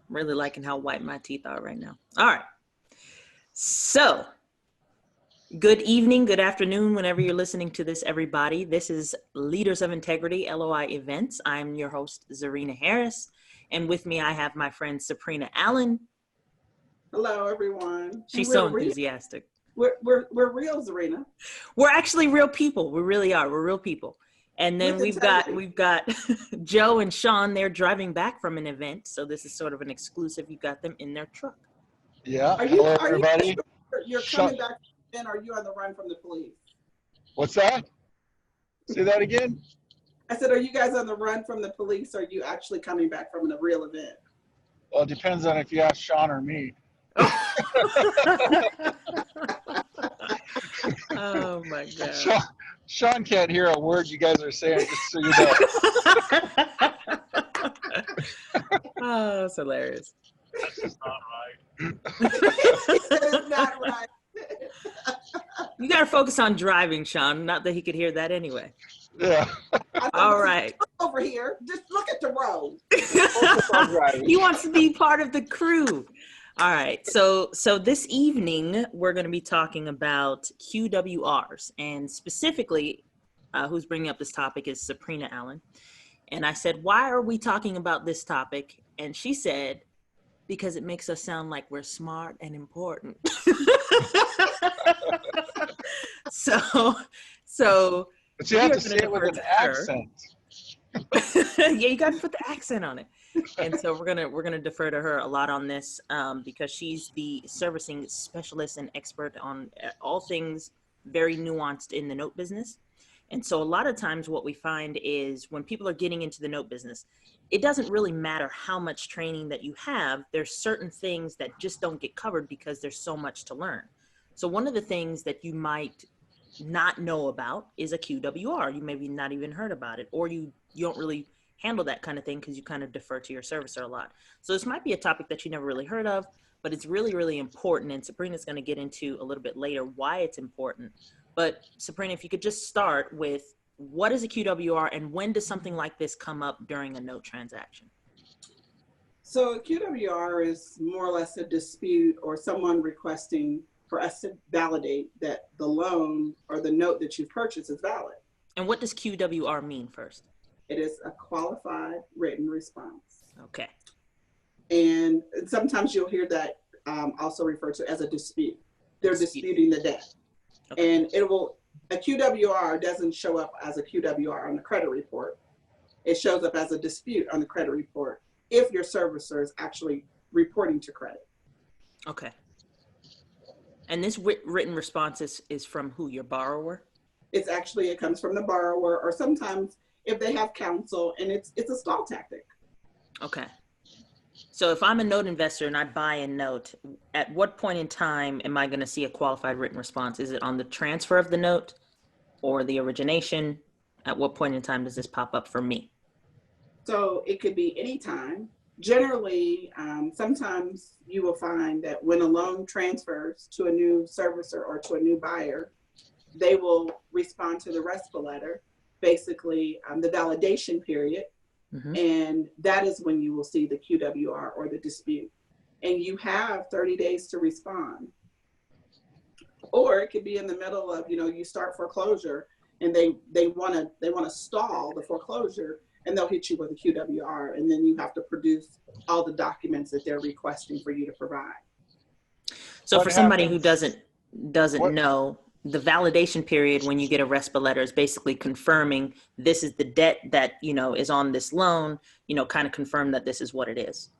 I'm really liking how white my teeth are right now. All right. So, good evening, good afternoon, whenever you're listening to this, everybody. This is Leaders of Integrity, LOI Events. I'm your host, Zarina Harris. And with me, I have my friend, Sabrina Allen. Hello, everyone. She's so enthusiastic. We're real, Zarina. We're actually real people. We really are. We're real people. And then we've got Joe and Sean. They're driving back from an event, so this is sort of an exclusive. You got them in their truck. Yeah. Hello, everybody. You're coming back, and are you on the run from the police? What's that? Say that again. I said, are you guys on the run from the police? Or are you actually coming back from a real event? Well, it depends on if you ask Sean or me. Oh my God. Sean can't hear a word you guys are saying, just so you know. Oh, it's hilarious. That's just not right. It's not right. You got to focus on driving, Sean. Not that he could hear that anyway. Yeah. All right. Over here, just look at the road. He wants to be part of the crew. All right. So this evening, we're going to be talking about QWRs. And specifically, who's bringing up this topic is Sabrina Allen. And I said, why are we talking about this topic? And she said, because it makes us sound like we're smart and important. So but you have to say it with an accent. Yeah, you got to put the accent on it. And so we're gonna defer to her a lot on this because she's the servicing specialist and expert on all things very nuanced in the note business. And so a lot of times what we find is when people are getting into the note business, it doesn't really matter how much training that you have. There's certain things that just don't get covered because there's so much to learn. So one of the things that you might not know about is a QWR. You maybe not even heard about it, or you don't really handle that kind of thing because you kind of defer to your servicer a lot. So this might be a topic that you never really heard of, but it's really, really important. And Sabrina's going to get into a little bit later why it's important. But Sabrina, if you could just start with what is a QWR and when does something like this come up during a note transaction? So a QWR is more or less a dispute or someone requesting for us to validate that the loan or the note that you've purchased is valid. And what does QWR mean first? It is a qualified written response. Okay. And sometimes you'll hear that also referred to as a dispute. They're disputing the debt. Okay. And a QWR doesn't show up as a QWR on the credit report. It shows up as a dispute on the credit report if your servicer is actually reporting to credit. Okay. And this written response is from who? Your borrower? It comes from the borrower, or sometimes if they have counsel, and it's a stall tactic. Okay. So if I'm a note investor and I buy a note, at what point in time am I going to see a qualified written response? Is it on the transfer of the note or the origination? At what point in time does this pop up for me? So it could be any time. Generally, sometimes you will find that when a loan transfers to a new servicer or to a new buyer, they will respond to the RESPA letter, basically the validation period. Mm-hmm. And that is when you will see the QWR or the dispute. And you have 30 days to respond. Or it could be in the middle of, you start foreclosure and they want to stall the foreclosure, and they'll hit you with a QWR, and then you have to produce all the documents that they're requesting for you to provide. So for somebody who doesn't know, the validation period when you get a RESPA letter is basically confirming this is the debt that, is on this loan, kind of confirm that this is what it is.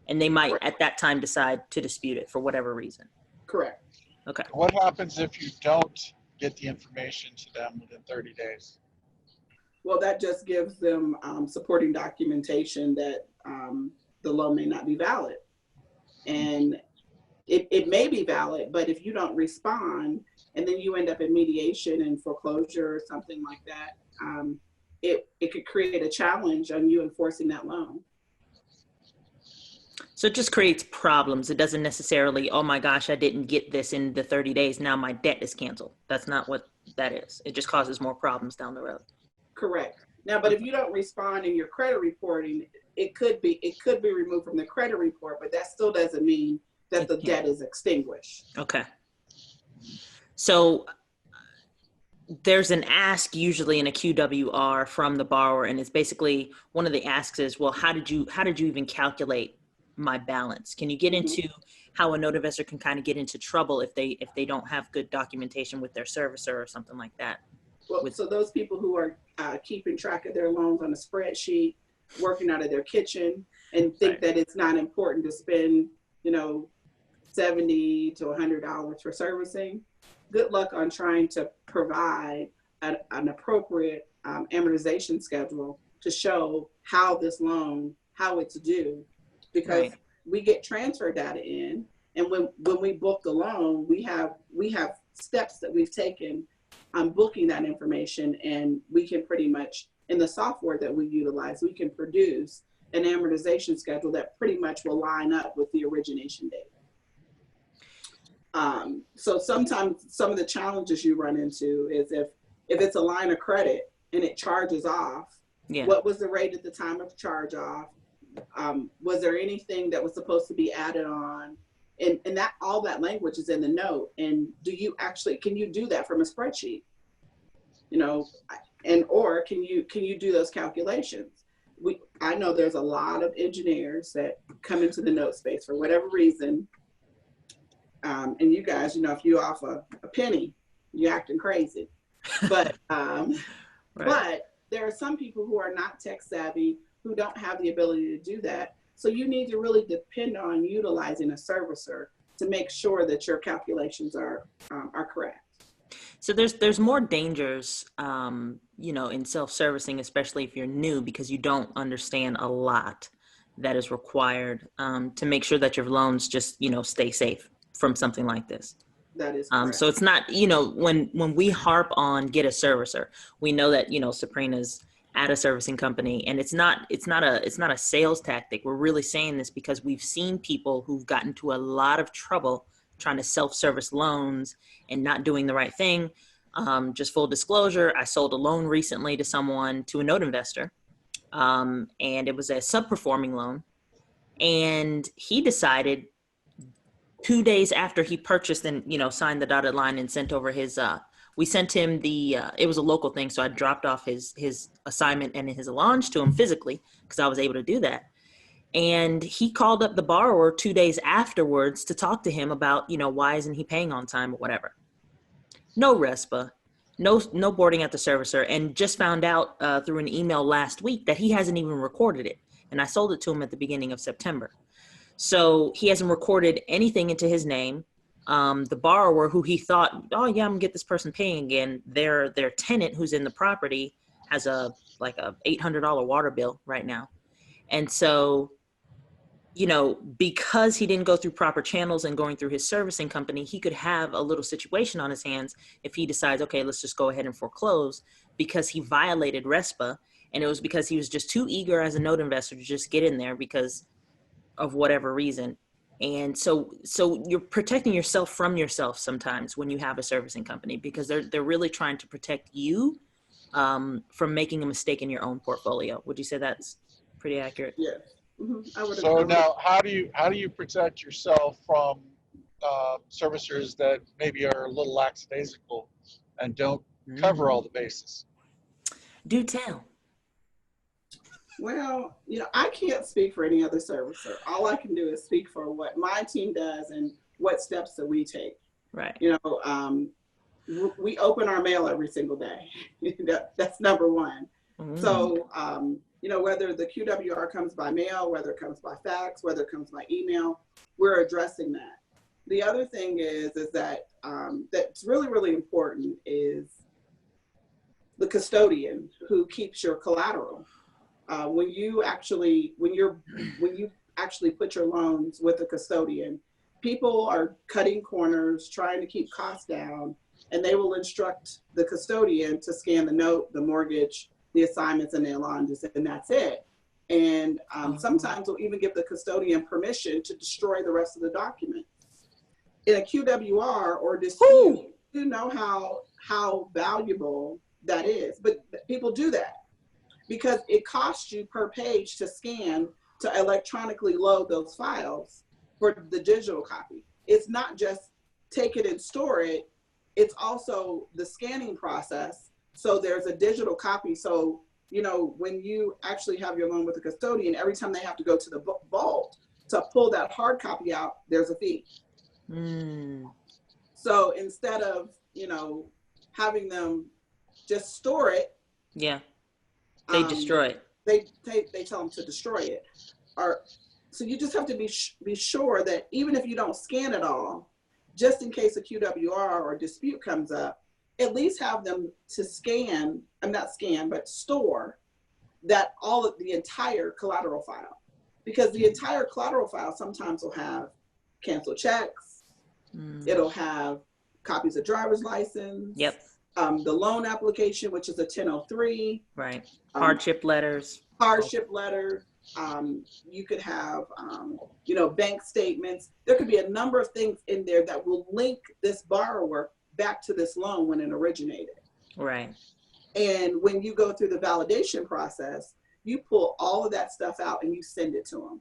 And they might at that time decide to dispute it for whatever reason. Correct. Okay. What happens if you don't get the information to them within 30 days? Well, that just gives them supporting documentation that the loan may not be valid. And it may be valid, but if you don't respond and then you end up in mediation and foreclosure or something like that, it could create a challenge on you enforcing that loan. So it just creates problems. It doesn't necessarily, oh my gosh, I didn't get this in the 30 days. Now my debt is canceled. That's not what that is. It just causes more problems down the road. Correct. Now, but if you don't respond in your credit reporting, it could be removed from the credit report, but that still doesn't mean that the debt is extinguished. Okay. So there's an ask usually in a QWR from the borrower, and it's basically one of the asks is, well, how did you even calculate my balance? Can you get into how a note investor can kind of get into trouble if they don't have good documentation with their servicer or something like that? Well, so those people who are keeping track of their loans on a spreadsheet, working out of their kitchen, and think that it's not important to spend, $70 to $100 for servicing, good luck on trying to provide an appropriate amortization schedule to show how this loan, how it's due, because we get transfer data in, and when we book the loan, we have steps that we've taken on booking that information, and we can pretty much, in the software that we utilize, we can produce an amortization schedule that pretty much will line up with the origination date. So sometimes some of the challenges you run into is if it's a line of credit and it charges off, what was the rate at the time of charge off? Was there anything that was supposed to be added on? And that all that language is in the note. And can you do that from a spreadsheet? Or can you do those calculations? I know there's a lot of engineers that come into the note space for whatever reason. And you guys, if you off a penny, you're acting crazy. But but there are some people who are not tech savvy, who don't have the ability to do that. So you need to really depend on utilizing a servicer to make sure that your calculations are correct. So there's more dangers, in self-servicing, especially if you're new, because you don't understand a lot that is required to make sure that your loans just, stay safe from something like this. That is correct. So it's not, when we harp on get a servicer, we know that, Sabrina's at a servicing company, and it's not a sales tactic. We're really saying this because we've seen people who've gotten into a lot of trouble trying to self-service loans and not doing the right thing. Just full disclosure, I sold a loan recently to a note investor, and it was a sub-performing loan, and he decided 2 days after he purchased and signed the dotted line and sent over his we sent him it was a local thing, so I dropped off his assignment and his allonge to him physically because I was able to do that. And he called up the borrower 2 days afterwards to talk to him about, why isn't he paying on time or whatever. No RESPA, no boarding at the servicer, and just found out through an email last week that he hasn't even recorded it. And I sold it to him at the beginning of September. So he hasn't recorded anything into his name. The borrower, who he thought, oh yeah, I'm gonna get this person paying again, their tenant who's in the property has a $800 water bill right now. And so, because he didn't go through proper channels and going through his servicing company, he could have a little situation on his hands if he decides, okay, let's just go ahead and foreclose, because he violated RESPA. And it was because he was just too eager as a note investor to just get in there because of whatever reason. And so you're protecting yourself from yourself sometimes when you have a servicing company, because they're really trying to protect you from making a mistake in your own portfolio. Would you say that's pretty accurate? Yeah. Mm-hmm. I would So agree. now, how do you protect yourself from servicers that maybe are a little lackadaisical and don't cover all the bases? Do tell. Well, I can't speak for any other servicer. All I can do is speak for what my team does and what steps that we take. Right. We open our mail every single day. That's number one. Mm-hmm. So, whether the QWR comes by mail, whether it comes by fax, whether it comes by email, we're addressing that. The other thing is that that's really, really important is the custodian who keeps your collateral. When you actually put your loans with a custodian, people are cutting corners, trying to keep costs down, and they will instruct the custodian to scan the note, the mortgage, the assignments, and the allonges, and that's it. And sometimes we'll even give the custodian permission to destroy the rest of the document. In a QWR or dispute, you know how valuable that is, but people do that because it costs you per page to scan to electronically load those files for the digital copy. It's not just take it and store it. It's also the scanning process. So there's a digital copy. So, you know, when you actually have your loan with a custodian, every time they have to go to the vault to pull that hard copy out, there's a fee. So instead of, you know, having them just store it, they destroy it. They tell them to destroy it. Or so you just have to be sure that even if you don't scan it all, just in case a QWR or dispute comes up, at least have them to scan, not scan, but store that all of the entire collateral file. Because the entire collateral file sometimes will have canceled checks. It'll have copies of driver's license. Yep. The loan application, which is a 1003. Right. Hardship letters. Hardship letter. You could have, you know, bank statements. There could be a number of things in there that will link this borrower back to this loan when it originated. Right. And when you go through the validation process, you pull all of that stuff out and you send it to them.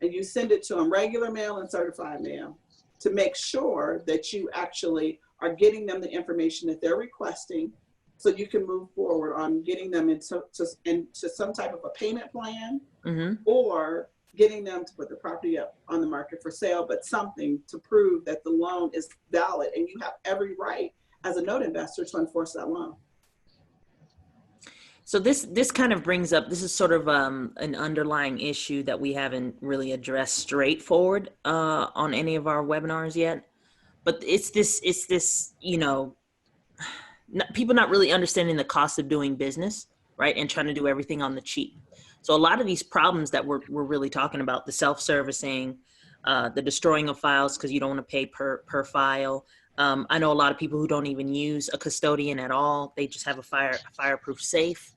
And you send it to them regular mail and certified mail to make sure that you actually are getting them the information that they're requesting, so you can move forward on getting them into some type of a payment plan, or getting them to put the property up on the market for sale, but something to prove that the loan is valid and you have every right as a note investor to enforce that loan. So this kind of brings up, this is sort of an underlying issue that we haven't really addressed straightforward on any of our webinars yet. But it's this, you know, people not really understanding the cost of doing business, right? And trying to do everything on the cheap. So a lot of these problems that we're really talking about, the self-servicing, the destroying of files because you don't want to pay per file. I know a lot of people who don't even use a custodian at all. They just have a fireproof safe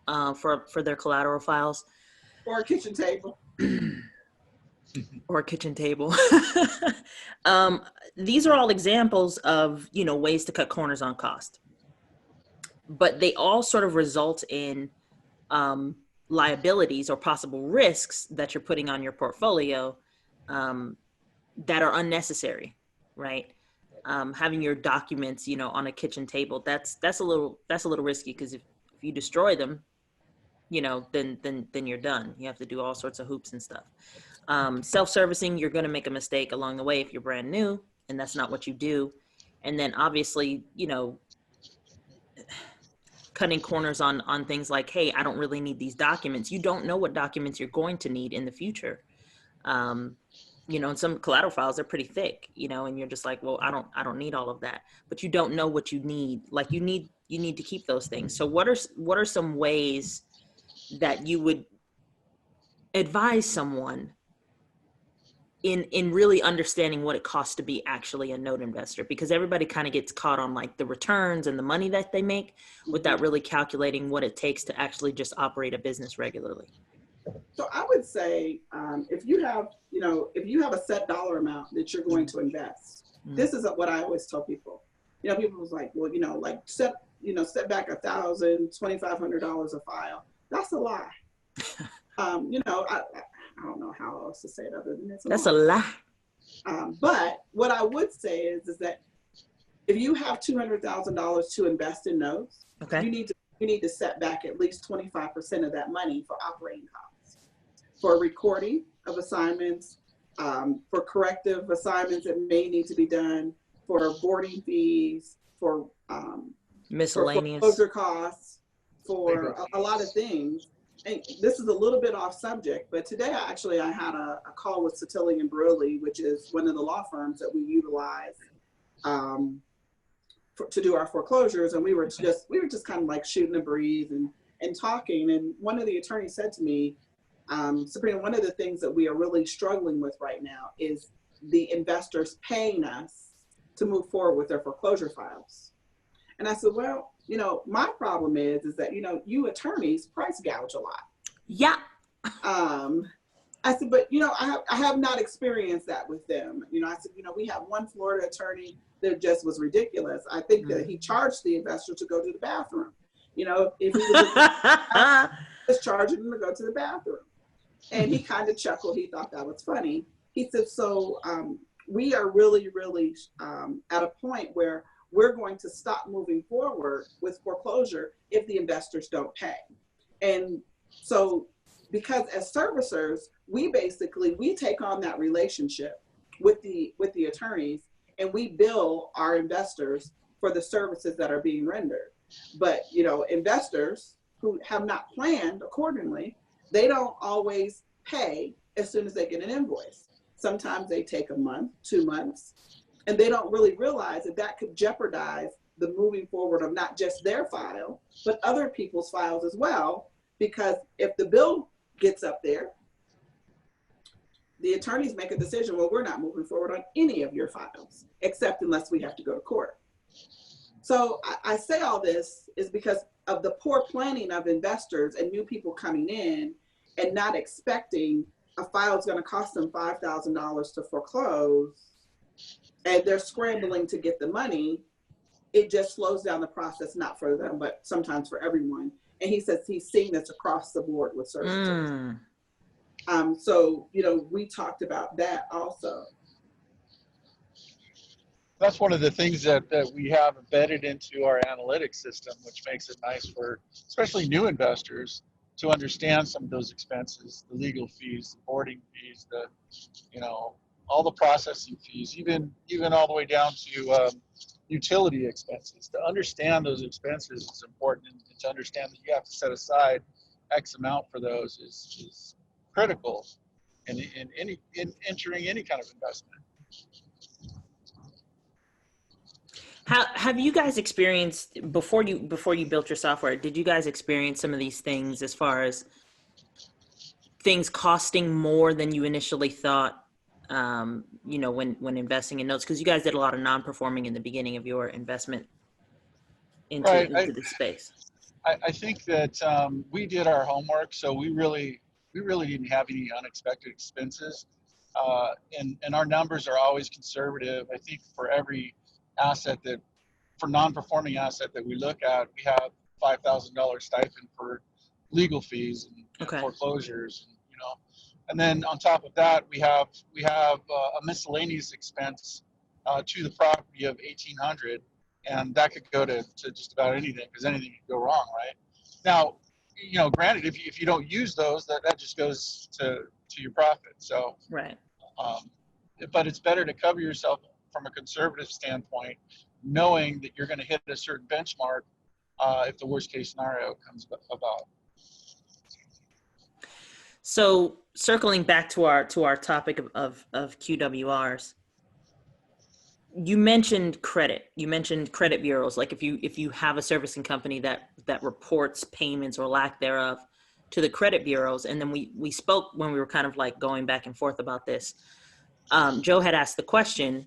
for their collateral files. Or a kitchen table. Or a kitchen table. These are all examples of, you know, ways to cut corners on cost. But they all sort of result in liabilities or possible risks that you're putting on your portfolio that are unnecessary, right? Having your documents, you know, on a kitchen table, that's a little risky, because if you destroy them, you know, then you're done. You have to do all sorts of hoops and stuff. Self-servicing, you're going to make a mistake along the way if you're brand new, and that's not what you do. And then obviously, you know, cutting corners on things like, hey, I don't really need these documents. You don't know what documents you're going to need in the future. You know, and some collateral files, they're pretty thick, you know, and you're just like, well, I don't need all of that, but you don't know what you need. Like you need to keep those things. So what are some ways that you would advise someone in really understanding what it costs to be actually a note investor? Because everybody kind of gets caught on like the returns and the money that they make without really calculating what it takes to actually just operate a business regularly. So I would say, if you have a set dollar amount that you're going to invest, this is what I always tell people. You know, people was like, well, you know, like set back $1,000, $2,500 a file. That's a lie. You know, I don't know how else to say it other than that's a lie. But what I would say is that if you have $200,000 to invest in notes, okay, you need to set back at least 25% of that money for operating costs, for recording of assignments, for corrective assignments that may need to be done, for boarding fees, for miscellaneous foreclosure costs, for a lot of things. And this is a little bit off subject, but today I had a call with Sattilli and Bruley, which is one of the law firms that we utilize to do our foreclosures. And we were just kind of like shooting the breeze and talking. And one of the attorneys said to me, Sabrina, one of the things that we are really struggling with right now is the investors paying us to move forward with their foreclosure files. And I said, well, you know, my problem is that, you know, you attorneys price gouge a lot. Yeah. I said, but, you know, I have not experienced that with them. You know, I said, you know, we have one Florida attorney that just was ridiculous. I think that he charged the investor to go to the bathroom. You know, if he was just charging them to go to the bathroom. And he kind of chuckled. He thought that was funny. He said, so we are really, really at a point where we're going to stop moving forward with foreclosure if the investors don't pay. And so because as servicers, we take on that relationship with the attorneys, and we bill our investors for the services that are being rendered. But, you know, investors who have not planned accordingly, they don't always pay as soon as they get an invoice. Sometimes they take a month, 2 months, and they don't really realize that that could jeopardize the moving forward of not just their file, but other people's files as well. Because if the bill gets up there, the attorneys make a decision, well, we're not moving forward on any of your files, except unless we have to go to court. So I say all this is because of the poor planning of investors and new people coming in and not expecting a file is going to cost them $5,000 to foreclose, and they're scrambling to get the money. It just slows down the process, not for them, but sometimes for everyone. And he says he's seeing this across the board with services. So, you know, we talked about that also. That's one of the things that we have embedded into our analytics system, which makes it nice for especially new investors to understand some of those expenses, the legal fees, the boarding fees, the, you know, all the processing fees, even all the way down to utility expenses. To understand those expenses is important, and to understand that you have to set aside X amount for those is critical in entering any kind of investment. How have you guys experienced before you built your software? Did you guys experience some of these things as far as things costing more than you initially thought? You know, when investing in notes, because you guys did a lot of non-performing in the beginning of your investment into the space. I think that we did our homework, so we really didn't have any unexpected expenses, and our numbers are always conservative. I think for every non-performing asset that we look at, we have $5,000 stipend for legal fees and foreclosures, and, you know. And then on top of that, we have a miscellaneous expense to the property of $1,800, and that could go to just about anything, because anything could go wrong, right? Now, you know, granted, if you don't use those, that just goes to your profit. So, right. But it's better to cover yourself from a conservative standpoint, knowing that you're going to hit a certain benchmark if the worst case scenario comes about. So circling back to our topic of QWRs, you mentioned credit. You mentioned credit bureaus. Like if you have a servicing company that reports payments or lack thereof to the credit bureaus, and then we spoke when we were kind of like going back and forth about this. Joe had asked the question,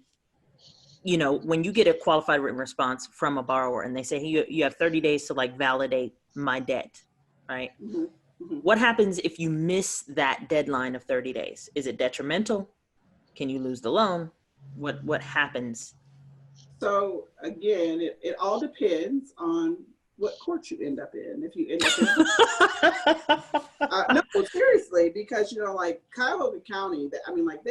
you know, when you get a qualified written response from a borrower and they say, hey, you have 30 days to like validate my debt, right? Mm-hmm. Mm-hmm. What happens if you miss that deadline of 30 days? Is it detrimental? Can you lose the loan? What happens? So again, it all depends on what court you end up in. If you end up in, no, seriously, because, you know, like Cuyahoga County, I mean, like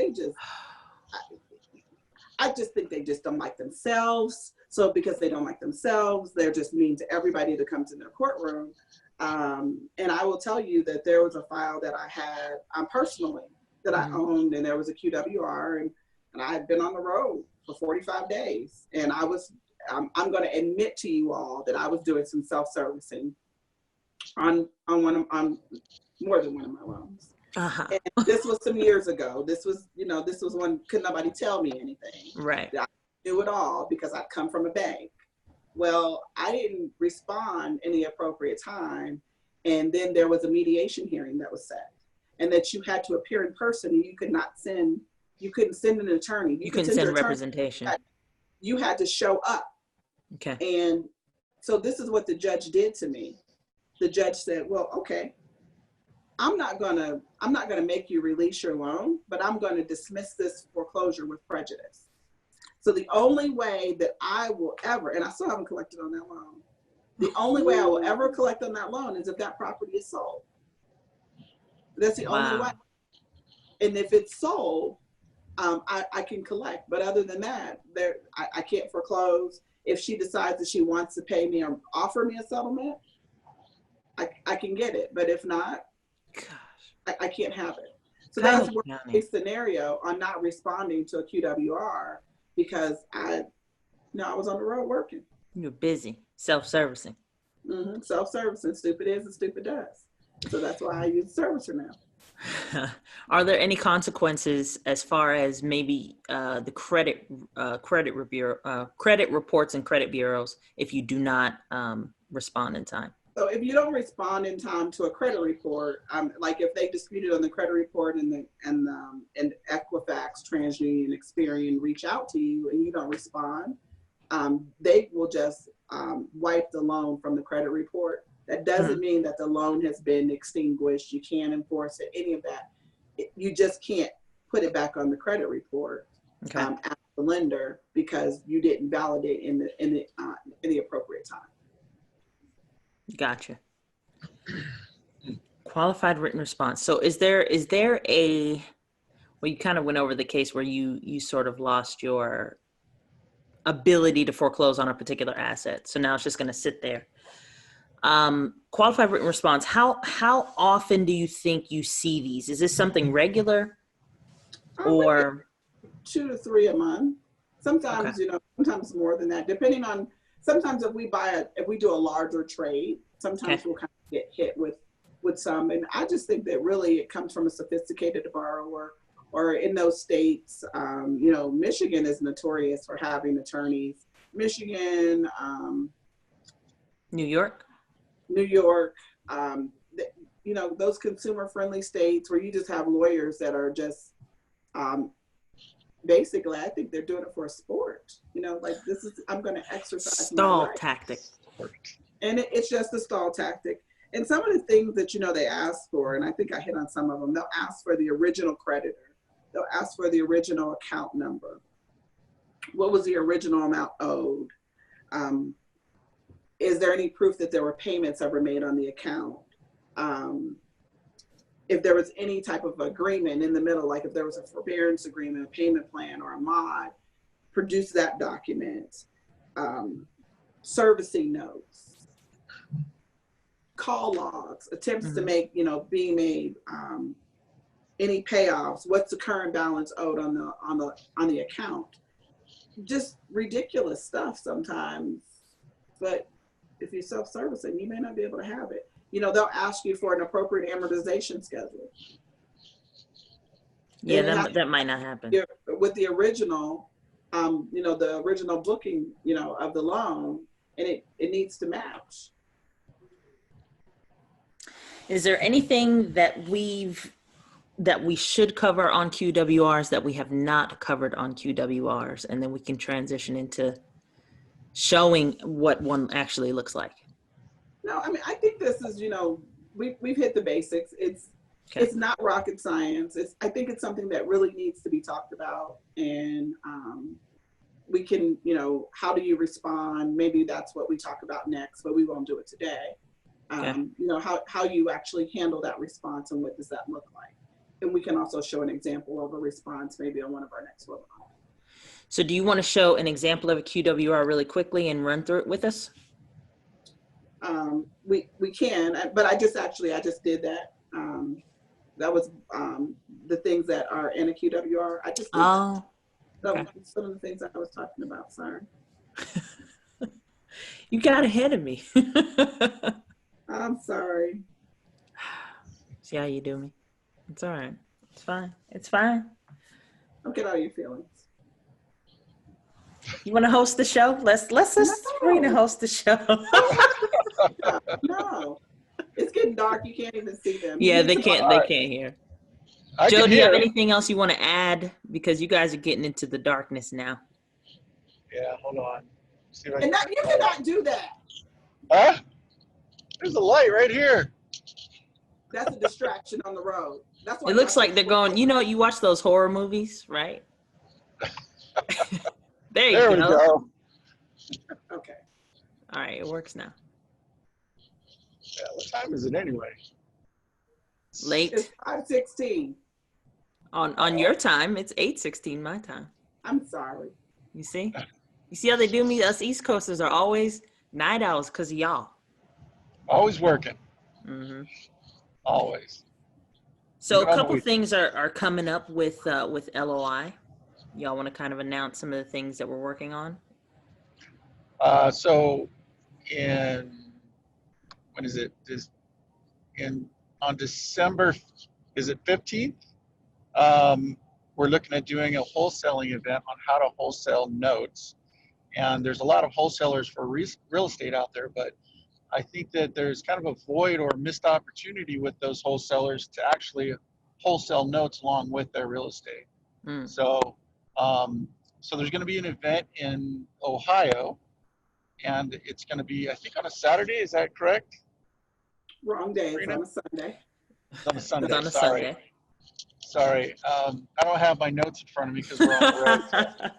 I just think they just don't like themselves. So because they don't like themselves, they're just mean to everybody that comes in their courtroom. And I will tell you that there was a file that I had personally that I owned, and there was a QWR, and I had been on the road for 45 days. And I'm going to admit to you all that I was doing some self-servicing on more than one of my loans. Uh-huh. And this was some years ago. This was when couldn't nobody tell me anything. Right. I knew it all because I'd come from a bank. Well, I didn't respond in the appropriate time. And then there was a mediation hearing that was set, and that you had to appear in person, and you couldn't send an attorney. You couldn't send representation. You had to show up. Okay. And so this is what the judge did to me. The judge said, well, okay, I'm not gonna make you release your loan, but I'm gonna dismiss this foreclosure with prejudice. So the only way that I will ever, and I still haven't collected on that loan, the only way I will ever collect on that loan is if that property is sold. That's the only way. And if it's sold, I can collect. But other than that, I can't foreclose. If she decides that she wants to pay me or offer me a settlement, I can get it. But if not, I can't have it. So that's worst case scenario on not responding to a QWR because I was on the road working. You're busy, self-servicing. Mm-hmm. Self-servicing. Stupid is and stupid does. So that's why I use a servicer now. Are there any consequences as far as maybe the credit reports and credit bureaus if you do not respond in time? So if you don't respond in time to a credit report, like if they disputed on the credit report and Equifax, TransUnion, Experian reach out to you and you don't respond, they will just wipe the loan from the credit report. That doesn't mean that the loan has been extinguished. You can't enforce it, any of that. You just can't put it back on the credit report as the lender because you didn't validate in the appropriate time. Gotcha. Qualified written response. So is there a, well, you kind of went over the case where you sort of lost your ability to foreclose on a particular asset. So now it's just going to sit there. Qualified written response. How often do you think you see these? Is this something regular or 2 to 3 a month? Sometimes, sometimes more than that, depending on, sometimes if we do a larger trade, sometimes we'll kind of get hit with some. And I just think that really it comes from a sophisticated borrower or in those states, Michigan is notorious for having attorneys. Michigan, New York, those consumer friendly states where you just have lawyers that are just, basically, I think they're doing it for a sport. I'm going to exercise stall my right. tactic. And it's just a stall tactic. And some of the things that, they ask for, and I think I hit on some of them, they'll ask for the original creditor. They'll ask for the original account number. What was the original amount owed? Is there any proof that there were payments ever made on the account? If there was any type of agreement in the middle, like if there was a forbearance agreement, a payment plan, or a mod, produce that document. Servicing notes, call logs, attempts to make, being made, any payoffs, what's the current balance owed on the account. Just ridiculous stuff sometimes, but if you're self-servicing, you may not be able to have it. They'll ask you for an appropriate amortization schedule. Yeah, that might not happen. With the original, the original booking, of the loan, and it needs to match. Is there anything that we should cover on QWRs that we have not covered on QWRs, and then we can transition into showing what one actually looks like? No, I think this is, we've hit the basics. It's not rocket science. I think it's something that really needs to be talked about, and we can, how do you respond? Maybe that's what we talk about next, but we won't do it today. How you actually handle that response and what does that look like? And we can also show an example of a response maybe on one of our next webinars. So do you want to show an example of a QWR really quickly and run through it with us? We can, but I just did that. That was the things that are in a QWR. I just did that. That was some of the things I was talking about. Sorry. You got ahead of me. I'm sorry. See how you do me? It's all right. It's fine. It's fine. Don't get all your feelings. You want to host the show? Let's screen and host the show. No, it's getting dark. You can't even see them. Yeah, they can't hear. Joe, do you have anything else you want to add? Because you guys are getting into the darkness now. Yeah, hold on. See if you cannot do that. Huh? There's a light right here. That's a distraction on the road. That's what it looks like they're going. You watch those horror movies, right? There we go. Okay. All right, it works now. Yeah, what time is it anyway? Late. It's 5:16. On your time, it's 8:16 my time. I'm sorry. You see? You see how they do me? Us East Coasters are always night owls because of y'all. Always working. Mm-hmm. Always. So a couple things are coming up with LOI. Y'all want to kind of announce some of the things that we're working on? So when is it? On December, is it 15th? We're looking at doing a wholesaling event on how to wholesale notes. And there's a lot of wholesalers for real estate out there, but I think that there's kind of a void or missed opportunity with those wholesalers to actually wholesale notes along with their real estate. So there's going to be an event in Ohio, and it's going to be, I think, on a Saturday. Is that correct? Wrong day. It's on a Sunday. It's on a Sunday. It's on a Sorry. Sunday. Sorry. I don't have my notes in front of me because we're on the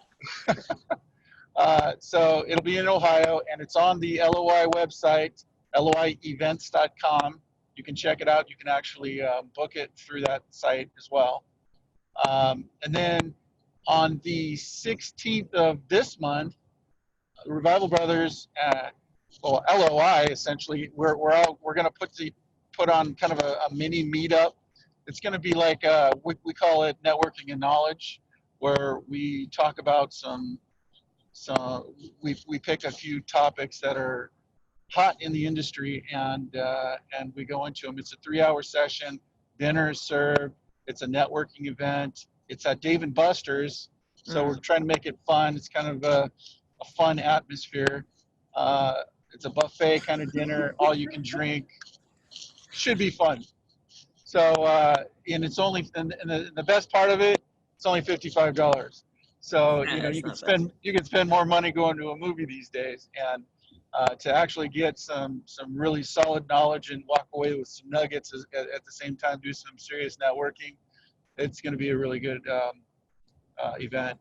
road. So it'll be in Ohio, and it's on the LOI website, loievents.com. You can check it out. You can actually book it through that site as well. And then on the 16th of this month, Revival Brothers, LOI essentially, we're going to put on kind of a mini meetup. It's going to be like we call it networking and knowledge, where we talk about we pick a few topics that are hot in the industry, and we go into them. It's a 3-hour session. Dinner is served. It's a networking event. It's at Dave & Buster's, so we're trying to make it fun. It's kind of a fun atmosphere. It's a buffet kind of dinner, all you can drink. Should be fun. So, and it's only, and the best part of it, it's only $55. So, you can spend more money going to a movie these days, and to actually get some really solid knowledge and walk away with some nuggets at the same time, do some serious networking. It's going to be a really good event.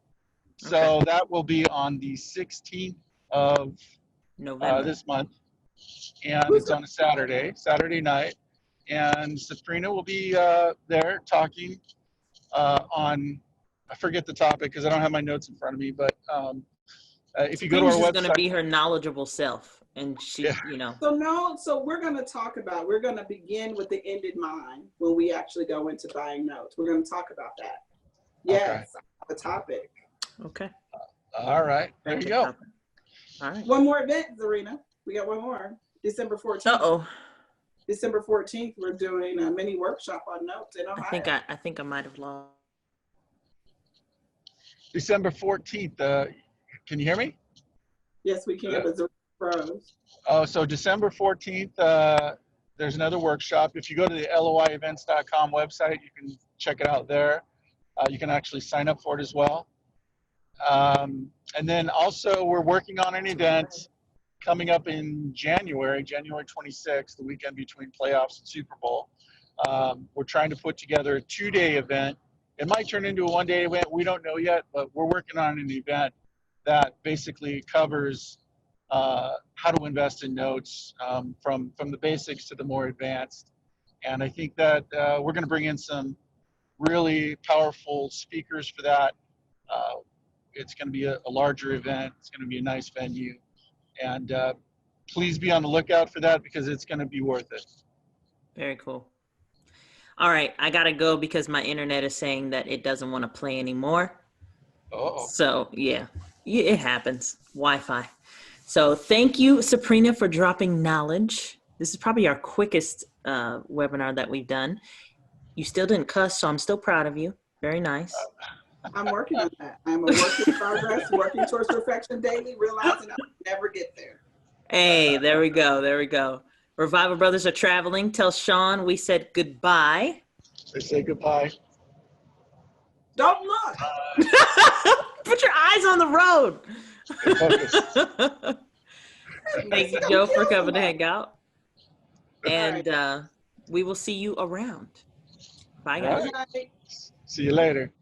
So that will be on the 16th of November this month, and it's on a Saturday night. And Sabrina will be there talking on, I forget the topic because I don't have my notes in front of me, but if you go to our website. She's going to be her knowledgeable self, and she, So we're going to begin with the end in mind when we actually go into buying notes. We're going to talk about that. Yes, the topic. Okay. All right. There you go. All right. One more event, Zarina. We got one more. December 14th. Uh-oh. December 14th, we're doing a mini workshop on notes in Ohio. I think I might have lost. December 14th. Can you hear me? Yes, we can. But burrows. Oh, so December 14th, there's another workshop. If you go to the loievents.com website, you can check it out there. You can actually sign up for it as well. And then also we're working on an event coming up in January 26th, the weekend between playoffs and Super Bowl. We're trying to put together a 2-day event. It might turn into a 1-day event. We don't know yet, but we're working on an event that basically covers how to invest in notes from the basics to the more advanced. And I think that we're going to bring in some really powerful speakers for that. It's going to be a larger event. It's going to be a nice venue. And please be on the lookout for that because it's going to be worth it. Very cool. All right. I got to go because my internet is saying that it doesn't want to play anymore. Oh. So, yeah, it happens. Wi-Fi. So thank you, Sabrina, for dropping knowledge. This is probably our quickest webinar that we've done. You still didn't cuss, so I'm still proud of you. Very nice. I'm working on that. I'm a work in progress, working towards perfection daily, realizing I'll never get there. Hey, there we go. There we go. Revival Brothers are traveling. Tell Sean we said goodbye. They say goodbye. Don't look. Put your eyes on the road. Thank you, Joe, for coming to hang out. And we will see you around. Bye, guys. See you later.